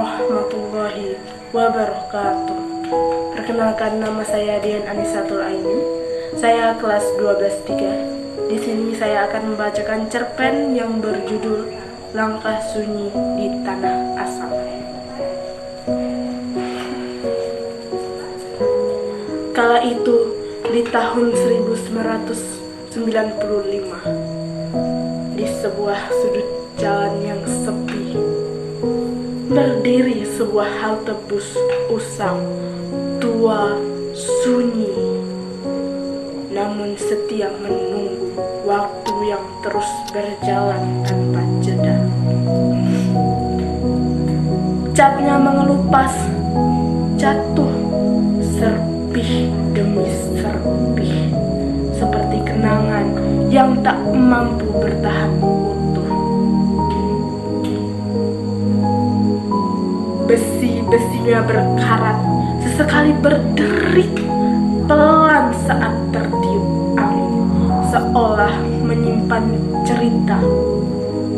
warahmatullahi wabarakatuh. Perkenalkan, nama saya Dian Anisatul Aini. Saya kelas 12-3. Di sini saya akan membacakan cerpen yang berjudul Langkah Sunyi di Tanah Asal. Kala itu di tahun 1995, di sebuah sudut jalan yang sepi, berdiri sebuah halte bus usang, tua, sunyi, namun setia menunggu waktu yang terus berjalan tanpa jeda. Catnya mengelupas, jatuh serpih demi serpih, seperti kenangan yang tak mampu bertahan utuh. Besi-besinya berkarat, sesekali berderik pelan saat tertiup angin, seolah menyimpan cerita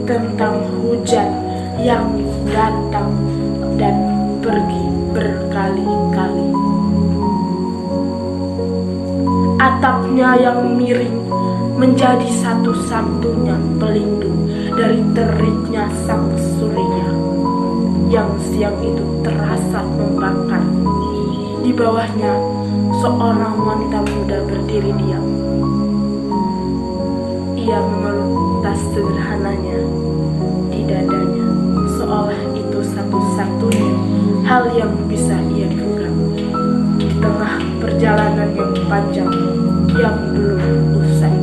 tentang hujan yang datang dan pergi berkali-kali. Atapnya yang miring menjadi satu-satunya pelindung dari teriknya sang surya yang siang itu terasa membakar. Di bawahnya seorang wanita muda berdiri diam. Ia memeluk tas sederhananya di dadanya, seolah itu satu-satunya hal yang bisa ia pegang di tengah perjalanan yang panjang yang belum usai.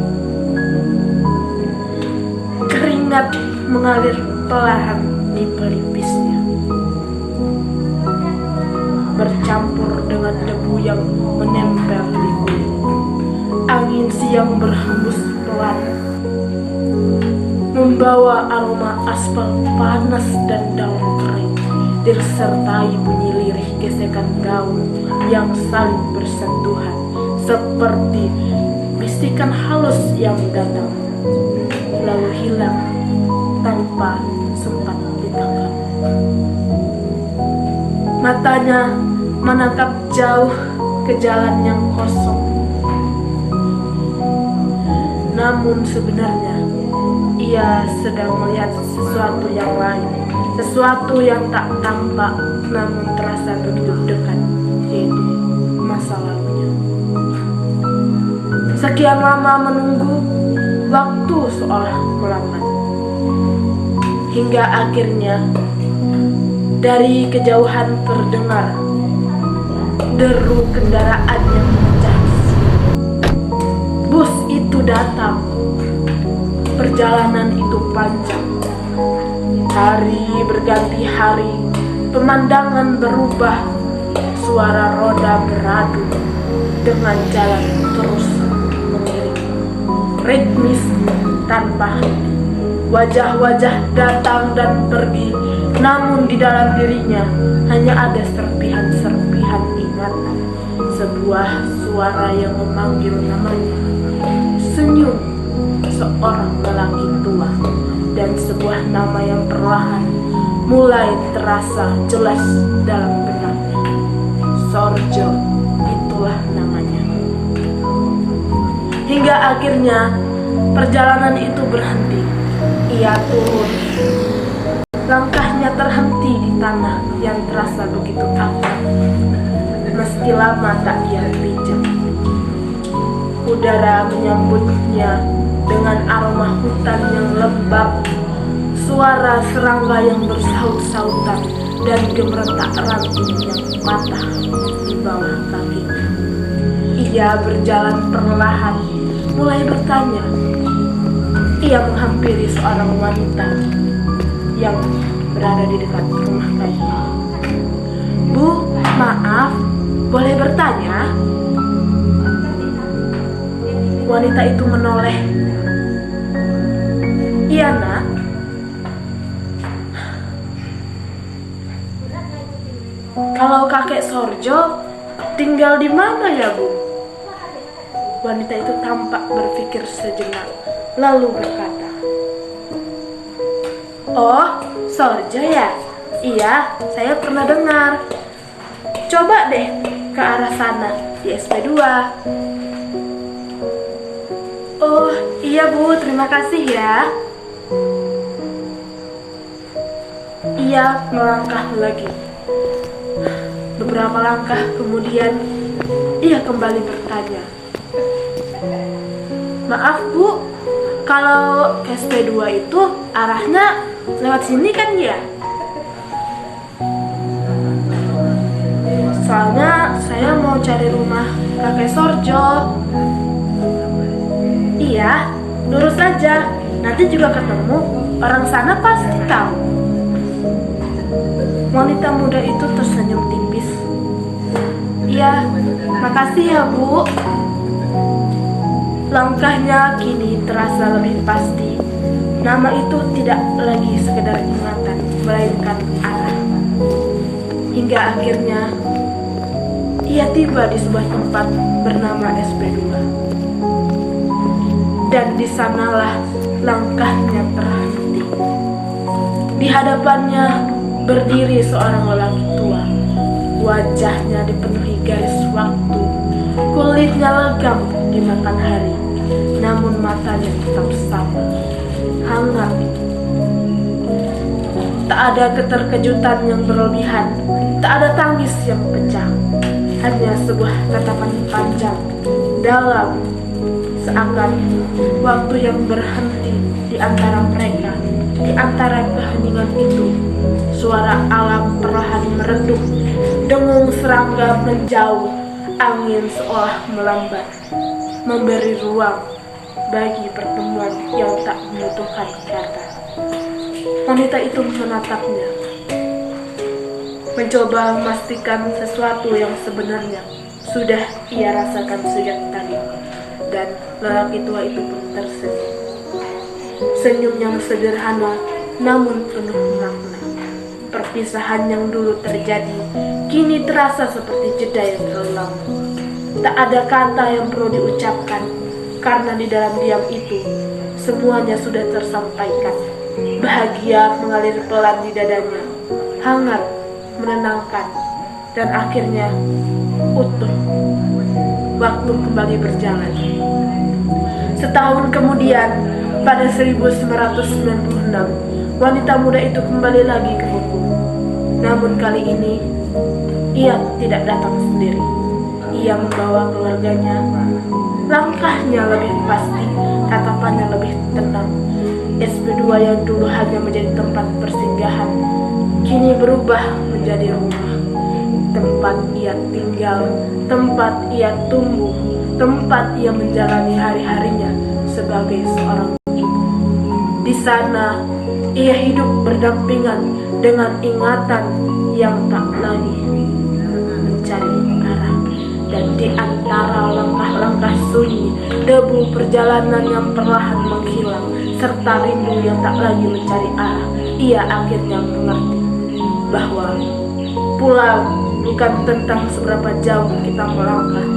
Keringat mengalir perlahan di pelipisnya, bercampur dengan debu yang menempel di kulit. Angin siang berhembus pelan, membawa aroma aspal panas dan daun kering, disertai bunyi lirih gesekan gaun yang saling bersentuhan, seperti bisikan halus yang datang lalu hilang tanpa sempat ditangkap. Matanya menatap jauh ke jalan yang kosong, namun sebenarnya ia sedang melihat sesuatu yang lain, sesuatu yang tak tampak namun terasa begitu dekat, yaitu masa lalunya. Sekian lama menunggu, waktu seolah melambat, hingga akhirnya dari kejauhan terdengar deru kendaraan yang pecah. Bus itu datang. Perjalanan itu panjang. Hari berganti hari, pemandangan berubah, suara roda beradu dengan jalan terus mengiring, ritmis tanpa henti. Wajah-wajah datang dan pergi, namun di dalam dirinya hanya ada serpihan-serpihan ingatan. Sebuah suara yang memanggil namanya, senyum seorang lelaki tua, dan sebuah nama yang perlahan mulai terasa jelas dalam benaknya. Sorjo, itulah namanya. Hingga akhirnya perjalanan itu berhenti. Ia turun. Langkahnya terhenti di tanah yang terasa begitu akrab, meski lama tak ia pijak. Udara menyambutnya dengan aroma hutan yang lembab, suara serangga yang bersaut-sautan, dan gemeretak ranting yang patah di bawah kakinya. Ia berjalan perlahan, mulai bertanya. Ia menghampiri seorang wanita yang berada di dekat rumah kayu. "Bu, maaf, boleh bertanya?" Wanita itu menoleh. "Iya, Nak." "Kalau kakek Sorjo tinggal di mana ya, Bu?" Wanita itu tampak berpikir sejenak, lalu berkata, "Oh, Sorjo ya? Iya, saya pernah dengar. Coba deh ke arah sana di SP2. Oh iya Bu, terima kasih ya. Ia melangkah lagi. Beberapa langkah kemudian, ia kembali bertanya. Maaf Bu, kalau ke SP2 itu arahnya lewat sini kan ya? Soalnya saya mau cari rumah kakek Sorjo. Iya, lurus saja. Nanti juga ketemu. Orang sana pasti tahu. Wanita muda itu tersenyum tipis. Iya, makasih ya Bu. Langkahnya kini terasa lebih pasti. Nama itu tidak lagi sekedar ingatan, melainkan arah. Hingga akhirnya ia tiba di sebuah tempat bernama SP2. Dan di sanalah langkahnya terhenti. Di hadapannya berdiri seorang lelaki tua. Wajahnya dipenuhi garis waktu, kulitnya legam dimakan hari, namun matanya tetap sama, hangat. Tak ada keterkejutan yang berlebihan, tak ada tangis yang pecah, hanya sebuah tatapan panjang, dalam, seakan waktu yang berhenti di antara mereka. Di antara keheningan itu, suara alam perlahan meredup, dengung serangga menjauh, angin seolah melambat, memberi ruang bagi pertemuan yang tak membutuhkan kata. Wanita itu menatapnya, mencoba memastikan sesuatu yang sebenarnya sudah ia rasakan sejak tadi. Dan lelaki tua itu pun tersenyum. Senyum yang sederhana namun penuh makna. Perpisahan yang dulu terjadi kini terasa seperti jeda yang terlalu lama. Tak ada kata yang perlu diucapkan, karena di dalam diam itu semuanya sudah tersampaikan. Bahagia mengalir pelan di dadanya, hangat, menenangkan, dan akhirnya utuh. Waktu kembali berjalan. Setahun kemudian, pada 1996, wanita muda itu kembali lagi ke Bengkulu. Namun kali ini, ia tidak datang sendiri. Ia membawa keluarganya. Langkahnya lebih pasti, tatapannya lebih tenang. SP2 yang dulu hanya menjadi tempat persinggahan, kini berubah menjadi rumah. Tempat ia tinggal, tempat ia tumbuh, tempat ia menjalani hari-harinya sebagai seorang ibu. Di sana, ia hidup berdampingan dengan ingatan yang tak lagi mencari arah. Dan di antara langkah-langkah sunyi, debu perjalanan yang perlahan menghilang, serta rindu yang tak lagi mencari arah, ia akhirnya mengerti bahwa pulang bukan tentang seberapa jauh kita melangkah.